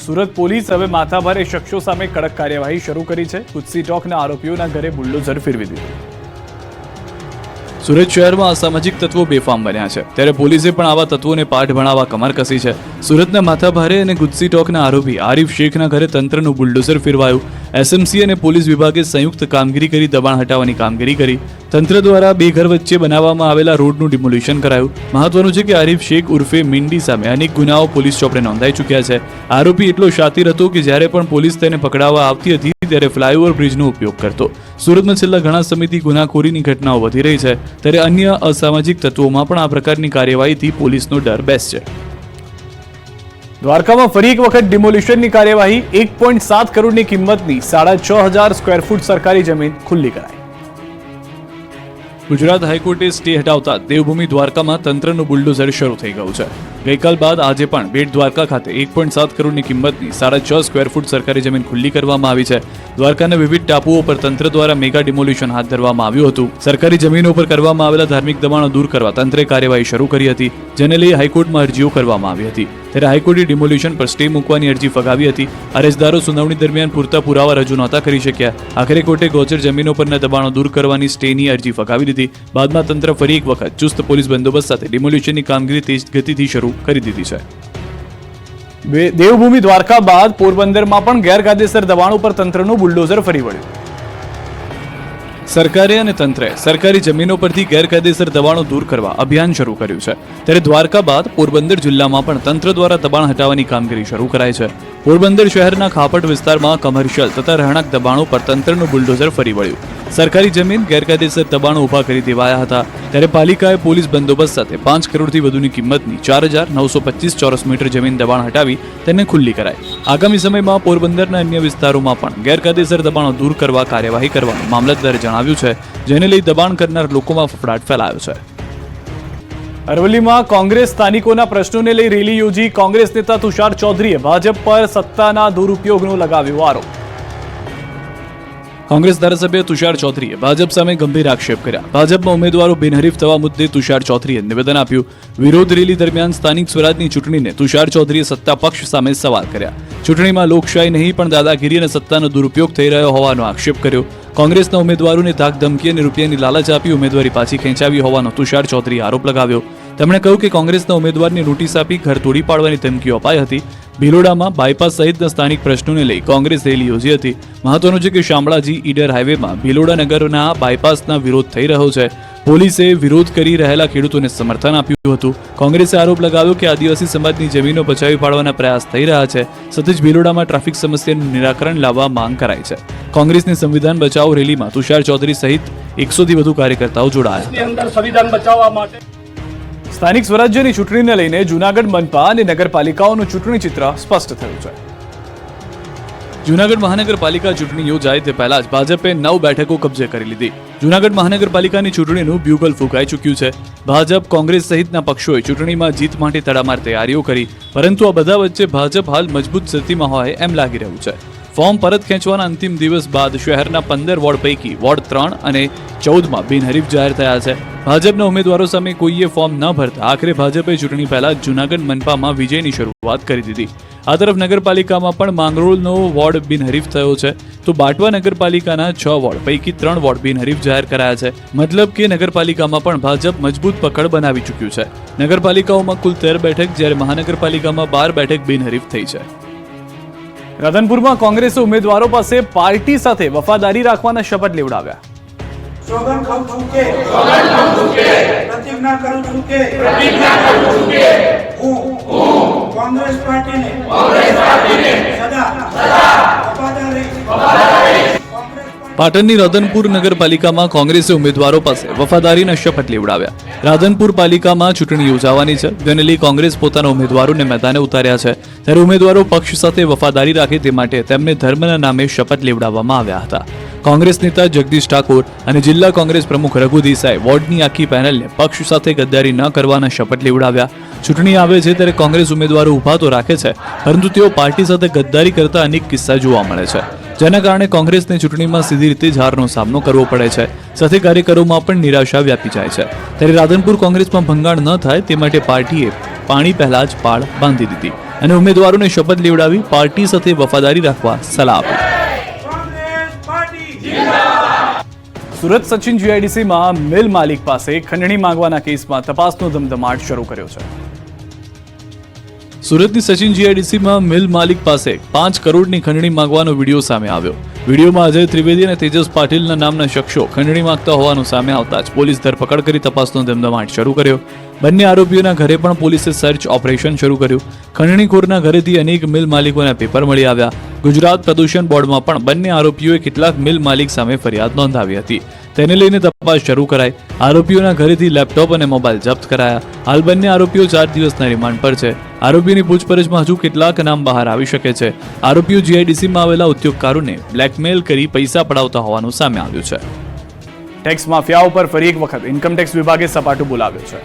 Surat police હવે માથાભારે શખ્સો સામે કડક કાર્યવાહી શરૂ કરી છે। કુત્સી ટોકના આરોપીઓના ઘરે બુલડોઝર ફેરવી દીધું। સુરત શહેરમાં અસામાજિક તત્વો બેફામ બન્યા છે, ત્યારે પોલીસે પણ આવા તત્વોને પાઠ ભણાવવા કમર કસી છે। સુરતના માથાભારે અને ગુજસી ટોકના આરોપી આરીફ શેખના ઘરે તંત્રનું બુલડોઝર ફેરવાયું। એસએમસી અને પોલીસ વિભાગે સંયુક્ત કામગીરી કરી દબાણ હટાવવાની કામગીરી કરી। તંત્ર દ્વારા બે ઘર વચ્ચે બનાવવામાં આવેલા રોડનું ડિમોલિશન કરાયું। મહત્વનું છે કે આરીફ શેખ ઉર્ફે મિંડી સામે અનેક ગુનાઓ પોલીસ ચોપડે નોંધાઈ ચૂક્યા છે। આરોપી એટલો શાતિર હતો કે જ્યારે પણ પોલીસ તેને પકડાવવા આવતી હતી ત્યારે ફ્લાયઓવર બ્રિજનો ઉપયોગ કરતો। સુરતમાં છેલ્લા ઘણા સમયથી ગુનાખોરીની ઘટનાઓ વધી રહી છે, ત્યારે અન્ય અસામાજિક તત્વોમાં પણ આ પ્રકારની કાર્યવાહીથી પોલીસનો ડર બેસશે। દ્વારકામાં ફરી એક વખત ડિમોલિશનની કાર્યવાહી। 1.7 કરોડની કિંમતની 6500 સ્ક્વેર ફૂટ સરકારી જમીન ખુલ્લી કરાઈ। ગુજરાત હાઈકોર્ટે સ્ટે હટાવતા દેવભૂમિ દ્વારકામાં તંત્રનું બુલડોઝર શરૂ થઈ ગયું છે। ગઈકાલ બાદ આજે પણ બેટ દ્વારકા ખાતે 1.7 કરોડની કિંમતની 6.5 સ્ક્વેર ફૂટ સરકારી જમીન ખુલ્લી કરવામાં આવી છે। દ્વારકાના વિવિધ ટાપુઓ પર તંત્ર દ્વારા મેગા ડિમોલિશન હાથ ધરવામાં આવ્યું હતું। સરકારી જમીનો પર કરવામાં આવેલા ધાર્મિક દબાણો દૂર કરવા તંત્રે કાર્યવાહી શરૂ કરી હતી, જેને લઈ હાઈકોર્ટમાં અરજીઓ કરવામાં આવી હતી। ત્યારે હાઈકોર્ટે ડિમોલિશન પર સ્ટે મૂકવાની અરજી ફગાવી હતી। અરજદારો સુનાવણી દરમિયાન પૂરતા પુરાવા રજૂ નહોતા કરી શક્યા। આખરે કોર્ટે ગોચર જમીનો પરના દબાણો દૂર કરવાની સ્ટેની અરજી ફગાવી દીધી। બાદમાં તંત્ર ફરી એક વખત ચુસ્ત પોલીસ બંદોબસ્ત સાથે ડિમોલિશનની કામગીરી તેજ ગતિથી શરૂ કરી દીધી છે। દેવભૂમિ દ્વારકા બાદ પોરબંદરમાં પણ ગેરકાયદેસર દબાણો પર તંત્રનું બુલડોઝર ફરી વળ્યું। સરકારે અને તંત્રે સરકારી જમીનો પરથી ગેરકાયદેસર દબાણો દૂર કરવા અભિયાન શરૂ કર્યું છે, ત્યારે દ્વારકા બાદ પોરબંદર જિલ્લામાં પણ તંત્ર દ્વારા દબાણ હટાવવાની કામગીરી શરૂ કરાઈ છે। પોરબંદર શહેરના ખાપટ વિસ્તારમાં કમર્શિયલ તથા રહેણાંક દબાણો પર તંત્રનું બુલડોઝર ફરી વળ્યું। સરકારી જમીન ગેરકાયદેસર દબાણો ઉભા કરી દેવાયા હતા, ત્યારે પાલિકાએ પોલીસ બંદોબસ્ત સાથે 5 કરોડથી વધુની કિંમતની 4925 ચોરસ મીટર જમીન દબાણ હટાવી તેને ખુલ્લી કરાઈ। આગામી સમયમાં પોરબંદરના અન્ય વિસ્તારોમાં પણ ગેરકાયદેસર દબાણો દૂર કરવા કાર્યવાહી કરવાનું મામલતદારે જણાવ્યું છે, જેને લઈ દબાણ કરનાર લોકોમાં ફફડાટ ફેલાયો છે। અરવલ્લીમાં કોંગ્રેસ સ્થાનિકોના પ્રશ્નોને લઈ રેલી યોજી। કોંગ્રેસ નેતા તુષાર ચૌધરીએ ભાજપ પર સત્તાના દુરુપયોગનો લગાવ્યો આરોપ। કોંગ્રેસ ધારાસભ્ય તુષાર ચૌધરીએ ભાજપ સામે ગંભીર આક્ષેપ કર્યા। ભાજપમાં ઉમેદવારો બિનહરીફ થવા મુદ્દે તુષાર ચૌધરીએ નિવેદન આપ્યું। વિરોધ રેલી દરમિયાન સ્થાનિક સ્વરાજની ચૂંટણીને તુષાર ચૌધરીએ સત્તા પક્ષ સામે સવાલ કર્યા। ચૂંટણીમાં લોકશાહી નહીં પણ દાદાગીરી અને સત્તાનો દુરુપયોગ થઈ રહ્યો હોવાનો આક્ષેપ કર્યો। કોંગ્રેસના ઉમેદવારોને ધાક ધમકી અને રૂપિયાની લાલચ આપી ઉમેદવારી પાછી ખેંચાવી હોવાનો તુષાર ચૌધરીએ આરોપ લગાવ્યો। તેમણે કહ્યું કે કોંગ્રેસના ઉમેદવારને નોટિસ આપી ઘર તોડી પાડવાની ધમકીઓ અપાઈ હતી। ભિલોડામાં બાયપાસ સહિતના સ્થાનિક પ્રશ્નોને લઈ કોંગ્રેસ રેલી યોજી હતી। મહત્વનું છે કે શામળાજી ઈડર હાઈવેમાં ભિલોડા નગરના બાયપાસના વિરોધ થઈ રહ્યો છે। પોલીસે વિરોધ કરી રહેલા ખેડૂતોને સમર્થન આપ્યું હતું। કોંગ્રેસે આરોપ લગાવ્યો કે આદિવાસી સમાજની જમીનો બચાવી પાડવાના પ્રયાસ થઈ રહ્યા છે, સાથે જ ભિલોડામાં ટ્રાફિક સમસ્યાનું નિરાકરણ લાવવા માંગ કરાઈ છે। કોંગ્રેસની સંવિધાન બચાવો રેલીમાં તુષાર ચૌધરી સહિત 100થી વધુ કાર્યકર્તાઓ જોડાયા। સ્થાનિક સ્વરાજ્યની ચૂંટણીને લઈને જૂનાગઢ મનપા અને નગરપાલિકાઓનું ચૂંટણી ચિત્ર સ્પષ્ટ થયું છે। જૂનાગઢ મહાનગરપાલિકા ચૂંટણી યોજાય તે પહેલા જ ભાજપે 9 બેઠકો કબજે કરી લીધી। જૂનાગઢ મહાનગરપાલિકાની ચૂંટણીનું બ્યુગલ ફૂંકાઈ ચૂક્યું છે। ભાજપ કોંગ્રેસ સહિતના પક્ષોએ ચૂંટણીમાં જીત માટે તડામાર તૈયારીઓ કરી, પરંતુ આ બધા વચ્ચે ભાજપ હાલ મજબૂત સ્થિતિમાં હોય એમ લાગી રહ્યું છે। ફોર્મ પરત ખેંચવાના અંતિમ દિવસ બાદ શહેરના 15 વોર્ડ પૈકી વોર્ડ 3 અને 14માં બિનહરીફ જાહેર થયા છે। ભાજપના ઉમેદવારો સામે કોઈએ ફોર્મ ન ભરતા આખરે ભાજપે ચૂંટણી પહેલા જૂનાગઢ મનપામાં વિજયની શરૂઆત કરી દીધી। આ તરફ નગરપાલિકામાં પણ માંગરોળનો વોર્ડ બિનહરીફ થયો છે, તો બાટવા નગરપાલિકાના 6 વોર્ડ પૈકી 3 વોર્ડ બિનહરીફ જાહેર કરાયા છે। મતલબ કે નગરપાલિકામાં પણ ભાજપ મજબૂત પકડ બનાવી ચૂક્યું છે। નગરપાલિકાઓમાં કુલ 13 બેઠક, જ્યારે મહાનગરપાલિકામાં 12 બેઠક બિનહરીફ થઈ છે। રાધનપુરમાં કોંગ્રેસે ઉમેદવારો પાસે પાર્ટી સાથે વફાદારી રાખવાના શપથ લેવડાવ્યા। સોગંદ ખાઉં છું કે પ્રતિજ્ઞા કરું છું કે હું કોંગ્રેસ પાર્ટીને સદા વફાદાર રહીશ। પાટણની રાધનપુર નગરપાલિકામાં કોંગ્રેસે ઉમેદવારો પાસે વફાદારીના શપથ લેવડાવ્યા। રાધનપુર પાલિકામાં ચૂંટણી યોજાવાની છે, જેને લઈ કોંગ્રેસ પોતાના ઉમેદવારોને મેદાને ઉતાર્યા છે, ત્યારે ઉમેદવારો પક્ષ સાથે વફાદારી રાખે તે માટે તેમને ધર્મના નામે શપથ લેવડાવવામાં આવ્યા હતા। કોંગ્રેસ નેતા જગદીશ ઠાકોર અને જિલ્લા કોંગ્રેસ પ્રમુખ રઘુ દેસાઈ વોર્ડની આખી પેનલને પક્ષ સાથે ગદ્દારી ન કરવાના શપથ લેવડાવ્યા। ચૂંટણી આવે છે ત્યારે કોંગ્રેસ ઉમેદવારો ઊભા તો રાખે છે, પરંતુ તેઓ પાર્ટી સાથે ગદ્દારી કરતા અનેક કિસ્સા જોવા મળે છે, જેના કારણે કોંગ્રેસને ચૂંટણીમાં સીધી રીતે જ હારનો સામનો કરવો પડે છે, સાથે કાર્યકરોમાં પણ નિરાશા વ્યાપી જાય છે। ત્યારે રાધનપુર કોંગ્રેસમાં ભંગાણ ન થાય તે માટે પાર્ટીએ પાણી પહેલા જ પાળ બાંધી દીધી। અને ઉમેદવારોને શપથ લેવડાવી પાર્ટી સાથે વફાદારી રાખવા સલાહ આપી. કોંગ્રેસ પાર્ટી સુરત સચિન જીઆઈડીસીમાં મિલ માલિક પાસે ખંડણી માંગવાના કેસમાં તપાસનો ધમધમાટ શરૂ કર્યો છે. સુરતની સચિન જીઆઈડીસીમાં મિલ માલિક પાસે 5 કરોડની ખંડણી માંગવાનો વિડીયો સામે આવ્યો. વિડીયોમાં અજય ત્રિવેદી અને તેજસ પાટીલના નામના શખ્સો ખંડણી માંગતા હોવાનું સામે આવતા જ પોલીસ ધરપકડ કરી તપાસનો ધમધમાટ શરૂ કર્યો. બંને આરોપીઓના ઘરે પણ પોલીસે સર્ચ ઓપરેશન શરૂ કર્યું. ખંડણીખોરના ઘરેથી અનેક મિલ માલિકોના પેપર મળી આવ્યા. ગુજરાત પ્રદૂષણ બોર્ડમાં પણ બંને આરોપીઓએ કેટલાક મિલ માલિક સામે ફરિયાદ નોંધાવી હતી. તેને લઈને તપાસ શરૂ કરાઈ. આરોપીઓના ઘરેથી લેપટોપ અને મોબાઈલ જપ્ત કરાયા. હાલ બંને આરોપીઓ 4 દિવસના રિમાન્ડ પર છે. આરોપીઓની પૂછપરછમાં હજુ કેટલાક નામ બહાર આવી શકે છે. આરોપીઓ જીઆઈડીસીમાં આવેલા ઉદ્યોગકારોને બ્લેકમેલ કરી પૈસા પડાવતા હોવાનું સામે આવ્યું છે. ટેક્સ માફિયાઓ પર ફરી એક વખત ઇન્કમટેક્સ વિભાગે સપાટું બોલાવ્યું છે.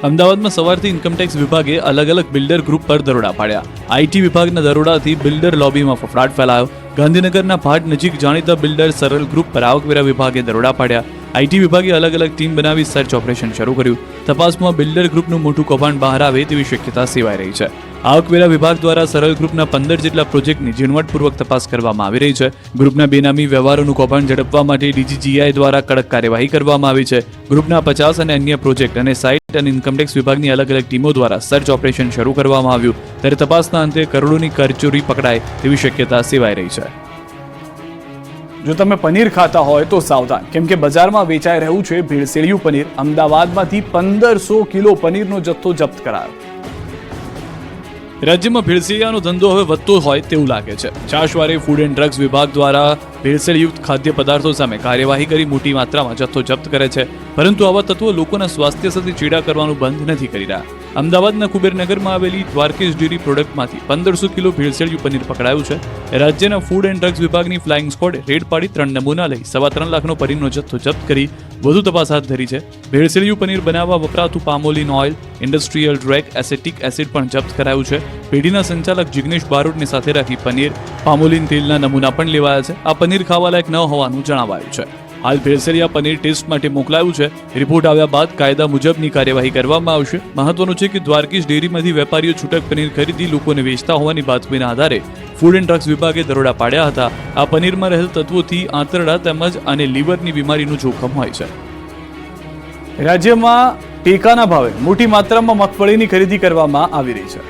અમદાવાદમાં સવારથી ઇન્કમટેક્સ વિભાગે અલગ અલગ બિલ્ડર ગ્રુપ પર દરોડા પાડ્યા. આઈટી વિભાગના દરોડાથી બિલ્ડર લોબીમાં ફફડાટ ફેલાયો. ગાંધીનગરના ભાટ નજીક જાણીતા બિલ્ડર સરળ ગ્રુપ પર આવકવેરા વિભાગે દરોડા પાડ્યા. આઈટી વિભાગે અલગ અલગ ટીમ બનાવી સર્ચ ઓપરેશન શરૂ કર્યું. તપાસમાં બિલ્ડર ગ્રુપનું મોટું કૌભાંડ બહાર આવે તેવી શક્યતા સેવાઈ રહી છે. આવકવેરા વિભાગ દ્વારા સરળ ગ્રુપના 15 જેટલા પ્રોજેક્ટની ઝીણવટપૂર્વક તપાસ કરવામાં આવી રહી છે. ગ્રુપના બેનામી વ્યવહારોનું કૌભાંડ ઝડપવા માટે ડીજીજીઆઈ દ્વારા કડક કાર્યવાહી કરવામાં આવી છે. ગ્રુપના 50 અને અન્ય પ્રોજેક્ટ અને સાઇટ અને ઇન્કમટેક્સ વિભાગની અલગ અલગ ટીમો દ્વારા સર્ચ ઓપરેશન શરૂ કરવામાં આવ્યું. ત્યારે તપાસના અંતે કરોડોની કરચોરી પકડાય તેવી શક્યતા સેવાઈ રહી છે. જો તમે પનીર ખાતા હોય તો સાવધાન, કેમ કે બજારમાં વેચાઈ રહ્યું છે ભેળસેળિયું પનીર. અમદાવાદમાંથી 1500 કિલો પનીરનો જથ્થો જપ્ત કરાયો. રાજ્યમાં ભેળસેળિયાનો ધંધો હવે વધતો હોય તેવું લાગે છે. છાશવારે ફૂડ એન્ડ ડ્રગ્સ વિભાગ દ્વારા ભેળસેળયુક્ત ખાદ્ય પદાર્થો સામે કાર્યવાહી કરી મોટી માત્રામાં જથ્થો જપ્ત કરે છે. પરંતુ આવા તત્વો લોકોના સ્વાસ્થ્ય સાથે ચેડા કરવાનું બંધ નથી કરી રહ્યા. અમદાવાદના કુબેરનગરમાં આવેલી દ્વારકેશ ડેરી પ્રોડક્ટમાંથી 1500 કિલો ભેળસેળિયું પનીર પકડાયું છે. રાજ્યના ફૂડ એન્ડ ડ્રગ્સ વિભાગની ફ્લાઇંગ સ્ક્વોડે રેડ પાડી 3 નમૂના લઈ 3.25 લાખનો પનીરનો જથ્થો જપ્ત કરી વધુ તપાસ હાથ ધરી છે. ભેળસેળિયું પનીર બનાવવા વપરાતું પામોલિન ઓઇલ, ઇન્ડસ્ટ્રીયલ ડ્રેક એસેટિક એસિડ પણ જપ્ત કરાયું છે. પેઢીના સંચાલક જિગ્નેશ બારોટને સાથે રાખી પનીર, પામોલિન તેલના નમૂના પણ લેવાયા છે. આ પનીર ખાવાલાયક ન હોવાનું જણાવાયું છે. હાલ ભેળસેળિયા પનીર ટેસ્ટ માટે મોકલાયું છે. રિપોર્ટ આવ્યા બાદ કાયદા મુજબની કાર્યવાહી કરવામાં આવશે. મહત્વનું છે કે દ્વારકેશ ડેરીમાંથી વેપારીઓ છૂટક પનીર ખરીદી લોકોને વેચતા હોવાની બાતમીના આધારે ફૂડ એન્ડ ડ્રગ્સ વિભાગે દરોડા પાડ્યા હતા. આ પનીરમાં રહેલ તત્વોથી આંતરડા તેમજ અને લીવરની બીમારીનું જોખમ હોય છે. રાજ્યમાં ટેકાના ભાવે મોટી માત્રામાં મગફળીની ખરીદી કરવામાં આવી રહી છે.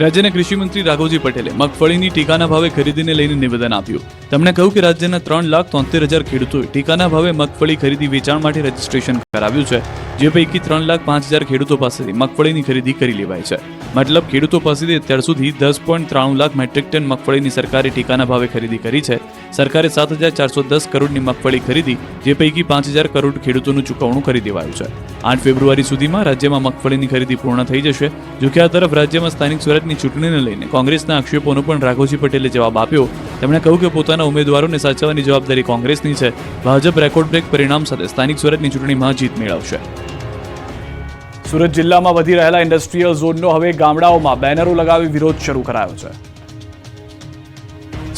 રાજ્યના કૃષિમંત્રી રાઘવજી પટેલે મગફળીની ટેકાના ભાવે ખરીદીને લઈને નિવેદન આપ્યું. તેમણે કહ્યું કે રાજ્યના 3,73,000 ખેડૂતોએ ટેકાના ભાવે મગફળી ખરીદી વેચાણ માટે રજીસ્ટ્રેશન કરાવ્યું છે. જે પૈકી 3,05,000 ખેડૂતો પાસેથી મગફળીની ખરીદી કરી લેવાય છે. મતલબ ખેડૂતો પાસેથી અત્યાર સુધી 10.93 લાખ મેટ્રિક ટન મગફળીની સરકારે ટેકાના ભાવે ખરીદી કરી છે. સરકારે 7,410 કરોડની મગફળી ખરીદી, જે પૈકી 5,000 કરોડ ખેડૂતોનું ચૂકવણું કરી દેવાયું છે. 8 ફેબ્રુઆરી સુધીમાં રાજ્યમાં મગફળીની ખરીદી પૂર્ણ થઈ જશે. જોકે આ તરફ રાજ્યમાં સ્થાનિક સ્વરાજની ચૂંટણીને લઈને કોંગ્રેસના આક્ષેપોનો પણ રાઘવજી પટેલે જવાબ આપ્યો. તેમણે કહ્યું કે પોતાના ઉમેદવારોને સાચવવાની જવાબદારી કોંગ્રેસની છે. ભાજપ રેકોર્ડ બ્રેક પરિણામ સાથે સ્થાનિક સ્વરાજની ચૂંટણીમાં જીત મેળવશે. સુરત જિલ્લામાં વધી રહેલા ઇન્ડસ્ટ્રીયલ ઝોનનો હવે ગામડાઓમાં બેનરો લગાવી વિરોધ શરૂ કરાયો છે.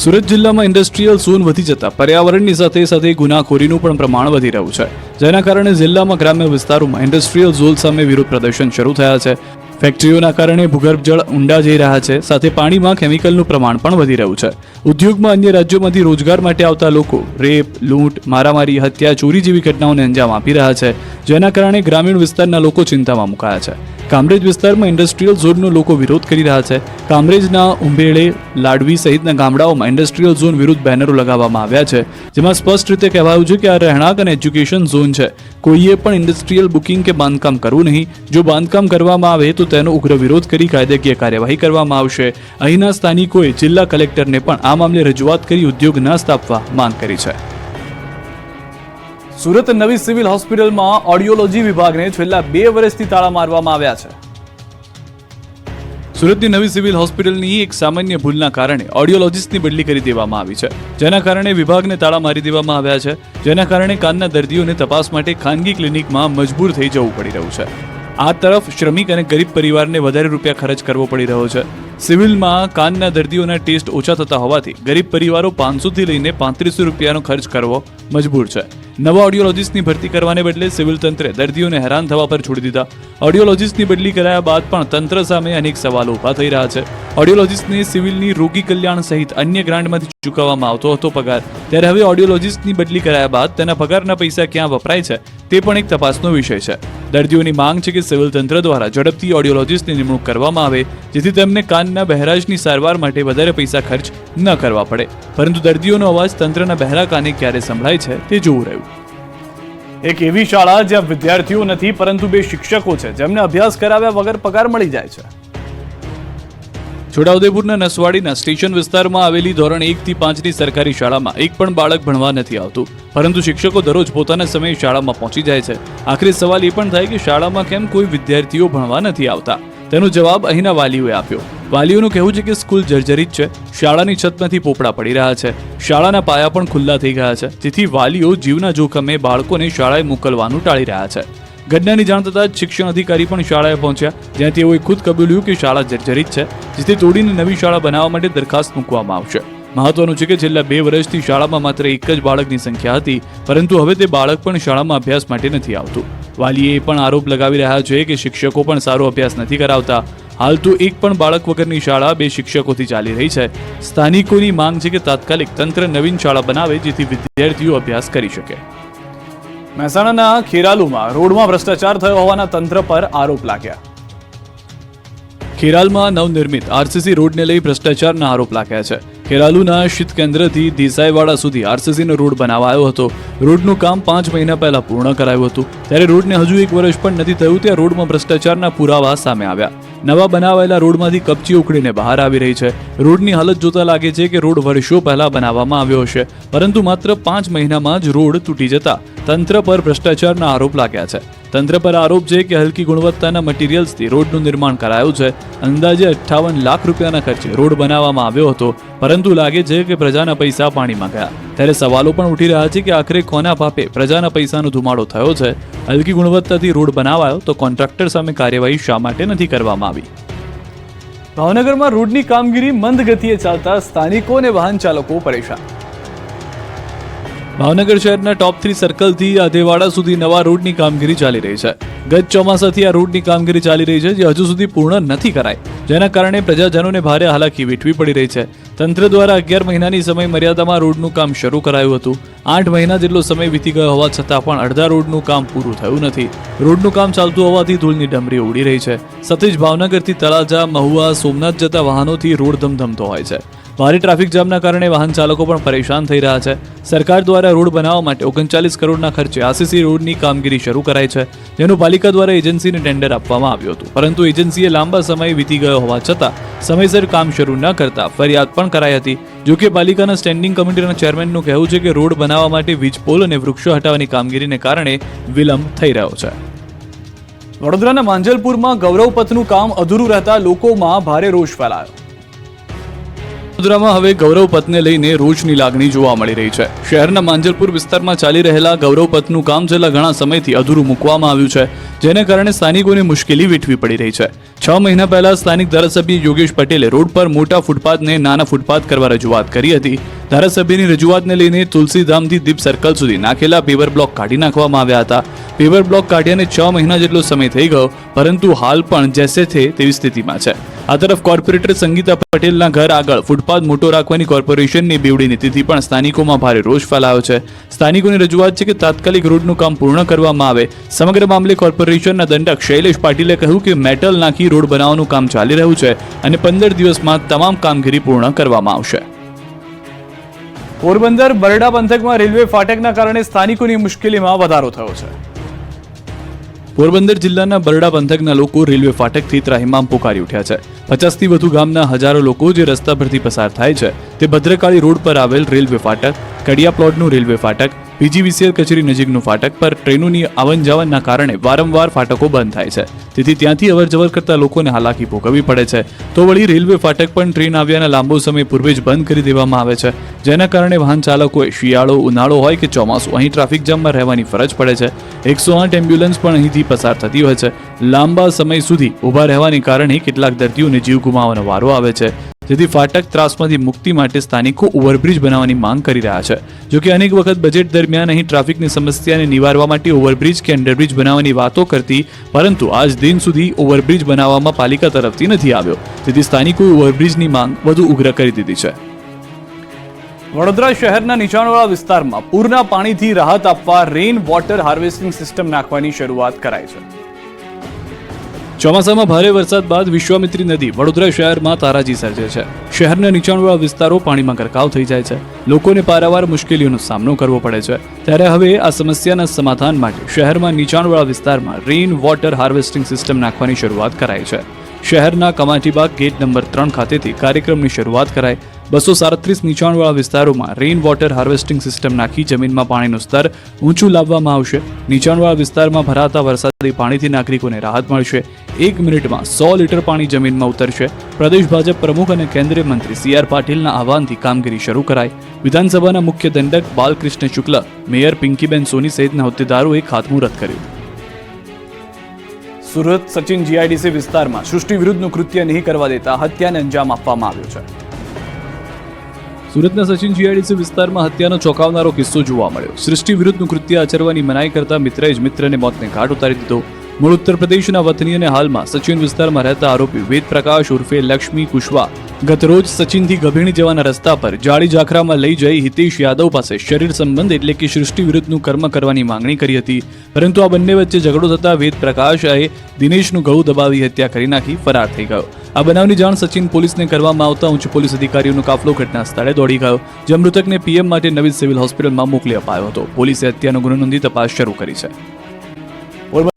સુરત જિલ્લામાં ઇન્ડસ્ટ્રીયલ ઝોન વધી જતા પર્યાવરણની સાથે સાથે ગુનાખોરીનું પણ પ્રમાણ વધી રહ્યું છે. જેના કારણે જિલ્લામાં ગ્રામ્ય વિસ્તારોમાં ઇન્ડસ્ટ્રીયલ ઝોન સામે વિરોધ પ્રદર્શન શરૂ થયા છે. ફેક્ટરીઓના કારણે ભૂગર્ભ જળ ઊંડા જઈ રહ્યા છે. સાથે પાણીમાં કેમિકલનું પ્રમાણ પણ વધી રહ્યું છે. ઉદ્યોગમાં અન્ય રાજ્યોમાંથી રોજગાર માટે આવતા લોકો રેપ, લૂંટ, મારામારી, હત્યા, ચોરી જેવી ઘટનાઓને અંજામ આપી રહ્યા છે. જેના કારણે ગ્રામીણ વિસ્તારના લોકો ચિંતામાં મુકાયા છે. કામરેજ વિસ્તારમાં ઇન્ડસ્ટ્રીયલ ઝોનનો લોકો વિરોધ કરી રહ્યા છે. કામરેજના ઉંબેળે, લાડવી સહિતના ગામડાઓમાં ઇન્ડસ્ટ્રીયલ ઝોન વિરુદ્ધ બેનરો લગાવવામાં આવ્યા છે. જેમાં સ્પષ્ટ રીતે કહેવાયું છે કે આ રહેણાંક અને એજ્યુકેશન ઝોન છે. કોઈએ પણ ઇન્ડસ્ટ્રીયલ બુકિંગ કે બાંધકામ કરવું નહીં. જો બાંધકામ કરવામાં આવે તો તેનો ઉગ્ર વિરોધ કરી કાયદાકીય કાર્યવાહી કરવામાં આવશે. અહીંના સ્થાનિકોએ જિલ્લા કલેક્ટરને પણ આ મામલે રજૂઆત કરી ઉદ્યોગ ન સ્થાપવા માંગ કરી છે. સુરત નવી સિવિલ હોસ્પિટલમાં ઓડિયોલોજી વિભાગને છેલ્લા 2 વર્ષથી તાળા મારવામાં આવ્યા છે. સુરતની નવી સિવિલ હોસ્પિટલની એક સામાન્ય ભૂલના કારણે ઓડિયોલોજિસ્ટની બદલી કરી દેવામાં આવી છે. જેના કારણે વિભાગને તાળા મારી દેવામાં આવ્યા છે. જેના કારણે કાનના દર્દીઓને તપાસ માટે ખાનગી ક્લિનિકમાં મજબૂર થઈ જવું પડી રહ્યું છે. આ તરફ શ્રમિક અને ગરીબ પરિવારને વધારે રૂપિયા ખર્ચ કરવો પડી રહ્યો છે. સિવિલમાં કાનના દર્દીઓના ટેસ્ટ ઓછા થતા હોવાથી ગરીબ પરિવારો 500 થી લઈને 3500 રૂપિયાનો ખર્ચ કરવો મજબૂર છે. નવા ઓડિયોલોજિસ્ટની ભરતી કરવાને બદલે સિવિલ તંત્રે દર્દીઓને હેરાન થવા પર છોડી દીધા. ઓડિયોલોજિસ્ટની બદલી કરાયા બાદ પણ તંત્ર સામે અનેક સવાલો ઊભા થઈ રહ્યા છે. ઓડિયોલોજિસ્ટને સિવિલની રોગી કલ્યાણ સહિત અન્ય ગ્રાન્ટમાંથી ચૂકવવામાં આવતો હતો પગાર, ત્યારે હવે ઓડિયોલોજિસ્ટની બદલી કરાયા બાદ તેના પગારના પૈસા ક્યાં વપરાય છે તે પણ એક તપાસનો વિષય છે. દર્દીઓની માંગ છે કે સિવિલ તંત્ર દ્વારા ઝડપથી ઓડિયોલોજિસ્ટની નિમણૂક કરવામાં આવે, જેથી તેમને કાનના બહેરાશની સારવાર માટે વધારે પૈસા ખર્ચ ન કરવા પડે. પરંતુ દર્દીઓનો અવાજ તંત્રના બહેરા કાને ક્યારે સંભળાય છે તે જોવું રહ્યું. એક એવી શાળા જ્યાં વિદ્યાર્થીઓ નથી પરંતુ 2 શિક્ષકો છે જેમને અભ્યાસ કરાવ્યા વગર પગાર મળી જાય છે. છોટાઉદેપુરના નસવાડીના સ્ટેશન વિસ્તારમાં આવેલી ધોરણ 1 થી 5 ની સરકારી શાળામાં એક પણ બાળક ભણવા નથી આવતું, પરંતુ શિક્ષકો દરરોજ પોતાના સમયે શાળામાં પહોંચી જાય છે. આખરે સવાલ એ પણ થાય કે શાળામાં કેમ કોઈ વિદ્યાર્થીઓ ભણવા નથી આવતા? તેનો જવાબ અહીંના વાલીઓએ આપ્યો. વાલીઓનું કહેવું છે કે સ્કૂલ જર્જરિત છે, શાળાની છતમાંથી પોપડા પડી રહ્યા છે, શાળાના પાયા પણ ખુલ્લા થઈ ગયા છે, જેથી વાલીઓ જીવના જોખમે બાળકોને શાળાએ મોકલવાનું ટાળી રહ્યા છે. ઘટનાની જાણ થતાં જ શિક્ષણ અધિકારી પણ શાળાએ પહોંચ્યા, જ્યાં તેઓએ ખુદ કબૂલ્યું કે શાળા જર્જરિત છે, જેથી તોડીને નવી શાળા બનાવવા માટે દરખાસ્ત મૂકવામાં આવશે. મહત્વનું છે કે છેલ્લા 2 વર્ષથી શાળામાં માત્ર એક જ બાળકની સંખ્યા હતી, પરંતુ હવે તે બાળક પણ શાળામાં અભ્યાસ માટે નથી આવતું. વાલીએ પણ આરોપ લગાવી રહ્યા છે કે શિક્ષકો પણ સારો અભ્યાસ નથી કરાવતા. હાલ તો એક પણ બાળક વગરની શાળા 2 શિક્ષકોથી ચાલી રહી છે. સ્થાનિકોની માંગ છે કે તાત્કાલિક તંત્ર નવીન શાળા બનાવે, જેથી વિદ્યાર્થીઓ અભ્યાસ કરી શકે. મહેસાણાના ખેરાલુમાં રોડમાં ભ્રષ્ટાચાર થયો હોવાના તંત્ર પર આરોપ લાગ્યા. ખેરાલમાં નવનિર્મિત આરસીસી રોડને લઈ ભ્રષ્ટાચારના આરોપ લાગ્યા છે. ખેરાલુના શીત કેન્દ્રથી દેસાઈવાડા સુધી આરસીસીનો રોડ બનાવાયો હતો. રોડનું કામ 5 મહિના પહેલા પૂર્ણ કરાયું હતું, ત્યારે રોડને હજુ 1 વર્ષ પણ નથી થયું ત્યાં રોડમાં ભ્રષ્ટાચારના પુરાવા સામે આવ્યા. નવા બનાવાયેલા રોડમાંથી કપચી ઉખડીને બહાર આવી રહી છે. રોડની હાલત જોતા લાગે છે કે રોડ વર્ષો પહેલા બનાવવામાં આવ્યો હશે, પરંતુ માત્ર 5 મહિનામાં જ રોડ તૂટી જતા તંત્ર પર ભ્રષ્ટાચારના આરોપ લાગ્યા છે. તંત્ર પર આરોપ છે કે હલકી ગુણવત્તાના મટીરિયલ્સથી રોડનું નિર્માણ કરાયું છે. અંદાજે 58 લાખ રૂપિયાના ખર્ચે રોડ બનાવવામાં આવ્યો હતો, પરંતુ લાગે છે કે પ્રજાના પૈસા પાણીમાં ગયા. ત્યારે સવાલો પણ ઉઠી રહ્યા છે કે આખરે કોના પાપે પ્રજાના પૈસાનો ધુમાડો થયો છે? હલકી ગુણવત્તાથી રોડ બનાવાયો તો કોન્ટ્રાક્ટર સામે કાર્યવાહી શા માટે નથી કરવામાં આવી? ભાવનગરમાં રોડની કામગીરી મંદ ગતિએ ચાલતા સ્થાનિકો અને વાહન ચાલકો પરેશાન. ભાવનગર શહેરના ટોપ 3 સર્કલથી આધેવાડા સુધી નવા રોડની કામગીરી ચાલી રહી છે. ગત ચોમાસાથી આ રોડની કામગીરી ચાલી રહી છે, જે હજુ સુધી પૂર્ણ નથી કરાઈ, જેના કારણે પ્રજાજનોને ભારે હાલાકી વેઠવી પડી રહી છે. તંત્ર દ્વારા 11 મહિનાની સમય મર્યાદામાં રોડનું કામ શરૂ કરાયું હતું. 8 મહિના જેટલો સમય વીતી ગયો હોવા છતાં પણ અડધા રોડનું કામ પૂરું થયું નથી. રોડનું કામ ચાલતું હોવાથી ધૂળની ડમરી ઉડી રહી છે. સાથે જ ભાવનગરથી તળાજા, મહુવા, સોમનાથ જતા વાહનોથી રોડ ધમધમતો હોય છે. ભારે ટ્રાફિક જામના કારણે વાહન ચાલકો પણ પરેશાન થઈ રહ્યા છે. સરકાર દ્વારા રોડ બનાવવા માટે 39 કરોડના ખર્ચે આરસીસી રોડની કામગીરી શરૂ કરાઈ છે, જેનું પાલિકા દ્વારા એજન્સીને ટેન્ડર આપવામાં આવ્યું હતું, પરંતુ એજન્સીએ લાંબા સમય વીતી ગયો હોવા છતાં સમયસર કામ શરૂ ન કરતા ફરિયાદ પણ કરાઈ હતી. જોકે પાલિકાના સ્ટેન્ડિંગ કમિટીના ચેરમેનનું કહેવું છે કે રોડ બનાવવા માટે વીજપોલ અને વૃક્ષો હટાવવાની કામગીરીને કારણે વિલંબ થઈ રહ્યો છે. વડોદરાના માંજલપુરમાં ગૌરવપથનું કામ અધૂરું રહેતા લોકોમાં ભારે રોષ ફેલાયો. વડોદરામાં હવે ગૌરવપથને લઈને રોષની લાગણી જોવા મળી રહી છે. શહેરના માંજલપુર વિસ્તારમાં ચાલી રહેલા ગૌરવપથનું કામ છેલ્લા ઘણા સમયથી અધૂરું મૂકવામાં આવ્યું છે, જેને કારણે સ્થાનિકોને મુશ્કેલી વેઠવી પડી રહી છે. 6 મહિના પહેલા સ્થાનિક ધારાસભ્ય યોગેશ પટેલે રોડ પર મોટા ફૂટપાથને નાના ફૂટપાથ કરવા રજૂઆત કરી હતી. ધારાસભ્યની રજૂઆતને લઈને તુલસીધામથી દીપ સર્કલ સુધી નાખેલા પેવર બ્લોક કાઢી નાખવામાં આવ્યા હતા. પેવર બ્લોક કાઢ્યાને 6 મહિના જેટલો સમય થઈ ગયો, પરંતુ હાલ પણ જેસે થે તેવી સ્થિતિમાં છે. આ તરફ કોર્પોરેટર સંગીતા પટેલના ઘર આગળ ફૂટપાથ મોટો રાખવાની કોર્પોરેશનની બેવડી નીતિથી પણ સ્થાનિકોમાં ભારે રોષ ફેલાયો છે. સ્થાનિકોની રજૂઆત છે કે તાત્કાલિક રોડનું કામ પૂર્ણ કરવામાં આવે. સમગ્ર મામલે કોર્પોરેશનના દંડક શૈલેષ પાટીલે કહ્યું કે મેટલ નાખી રોડ બનાવવાનું કામ ચાલી રહ્યું છે અને 15 દિવસમાં તમામ કામગીરી પૂર્ણ કરવામાં આવશે. પોરબંદર બરડા પંથકમાં રેલવે ફાટકના કારણે સ્થાનિકોની મુશ્કેલીમાં વધારો થયો છે. પોરબંદર જિલ્લાના બરડા પંથકના લોકો રેલવે ફાટકથી ત્રાહિમામ પોકારી ઉઠ્યા છે. 50 થી વધુ ગામના હજારો લોકો જે રસ્તા પરથી પસાર થાય છે તે ભદ્રકાળી રોડ પર આવેલ રેલવે ફાટક, કડિયા પ્લોટનું રેલવે ફાટક, પીજીવીસીએલ કચેરી નજીકનું ફાટક પર ટ્રેનોની આવન જાવનના કારણે વારંવાર ફાટકો બંધ થાય છે. તેથી ત્યાંથી અવરજવર કરતા લોકોને હાલાકી ભોગવવી પડે છે. તો વળી રેલવે ફાટક પણ ટ્રેન આવ્યાના લાંબો સમય પૂર્વે જ બંધ કરી દેવામાં આવે છે, જેના કારણે વાહન ચાલકોએ શિયાળો, ઉનાળો હોય કે ચોમાસું અહીં ટ્રાફિક જામમાં રહેવાની ફરજ પડે છે. 108 એમ્બ્યુલન્સ પણ અહીંથી પસાર થતી હોય છે. લાંબા સમય સુધી ઊભા રહેવાને કારણે કેટલાક દર્દીઓને જીવ ગુમાવવાનો વારો આવે છે, જેથી ફાટક ત્રાસમાંથી મુક્તિ માટે સ્થાનિકો ઓવરબ્રિજ બનાવવાની માંગ કરી રહ્યા છે. જોકે અનેક વખત બજેટ દરમિયાન અહીં ટ્રાફિકની સમસ્યાને નિવારવા માટે ઓવરબ્રિજ કે અંડરબ્રિજ બનાવવાની વાતો કરતી, પરંતુ આજ દિન સુધી ઓવરબ્રિજ બનાવવામાં પાલિકા તરફથી નથી આવ્યો, તેથી સ્થાનિકોએ ઓવરબ્રિજની માંગ વધુ ઉગ્ર કરી દીધી છે. વડોદરા શહેરના નીચાણવાળા વિસ્તારમાં પૂરના પાણીથી રાહત આપવા રેઇન વોટર હાર્વેસ્ટિંગ સિસ્ટમ નાખવાની શરૂઆત કરાઈ છે. ચોમાસામાં ભારે વરસાદ બાદ વિશ્વામિત્રી નદી વડોદરા શહેરમાં તારાજી સર્જે છે. શહેરના નીચાણવાળા વિસ્તારો પાણીમાં ગરકાવ થઈ જાય છે. લોકોને પારાવાર મુશ્કેલીઓનો સામનો કરવો પડે છે. ત્યારે હવે આ સમસ્યાના સમાધાન માટે શહેરમાં નીચાણવાળા વિસ્તારમાં રેઇન વોટર હાર્વેસ્ટિંગ સિસ્ટમ નાખવાની શરૂઆત કરાઈ છે. શહેરના કમાટીબાગ ગેટ નંબર 3 ખાતેથી કાર્યક્રમની શરૂઆત કરાઈ. 237 નીચાણવાળા વિસ્તારોમાં રેઇન વોટર હાર્વેસ્ટિંગ સિસ્ટમ નાખી જમીનમાં પાણીનું સ્તર ઊંચું લાવવામાં આવશે. નીચાણવાળા વિસ્તારમાં ભરાતા વરસાદી પાણીથી નાગરિકોને રાહત મળશે. 1 મિનિટમાં 100 લીટર પાણી જમીનમાં ઉતરશે. પ્રદેશ ભાજપ પ્રમુખ અને કેન્દ્રીય મંત્રી CR પાટીલના આહવાનથી કામગીરી શરૂ કરાઈ. વિધાનસભાના મુખ્ય દંડક બાલકૃષ્ણ શુક્લ, મેયર પિંકીબેન સોની સહિતના હોદ્દેદારોએ ખાતમુહૂર્ત કર્યું. સુરત સચિન જીઆઈડીસી વિસ્તારમાં સૃષ્ટિ વિરુદ્ધનું કૃત્ય નહીં કરવા દેતા હત્યાને અંજામ આપવામાં આવ્યો છે. સુરતના સચિન જીઆઈડીસી વિસ્તારમાં હત્યાનો ચોંકાવનારો કિસ્સો જોવા મળ્યો. સૃષ્ટિ વિરુદ્ધનું કૃત્ય આચરવાની મનાઈ કરતા મિત્રએ જ મિત્રને મોતને ઘાટ ઉતારી દીધો. મૂળ ઉત્તર પ્રદેશના વતની અને હાલમાં સચિન વિસ્તારમાં રહેતા આરોપી વેદ પ્રકાશ ઉર્ફે લક્ષ્મી કુશવા ગતરોજ સચિનથી ગભીણી જવાના રસ્તા પર જાડી જાખરામાં લઈ જઈ હિતેશ યાદવ પાસે શરીર સંબંધ એટલે કે સૃષ્ટિ વિરુદ્ધનું કર્મ કરવાની માંગણી કરી હતી. પરંતુ આ બંને વચ્ચે ઝઘડો થતા વેદ પ્રકાશએ દિનેશનું ગળું દબાવી હત્યા કરી નાખી ફરાર થઈ ગયો. આ બનાવની જાણ સચિન પોલીસને કરવામાં આવતા ઉચ્ચ પોલીસ અધિકારીઓનો કાફલો ઘટના સ્થળે દોડી ગયો, જ્યાં મૃતકને PM માટે નવી સિવિલ હોસ્પિટલમાં મોકલી અપાયો હતો. પોલીસે હત્યાનો ગુનો નોંધી તપાસ શરૂ કરી છે.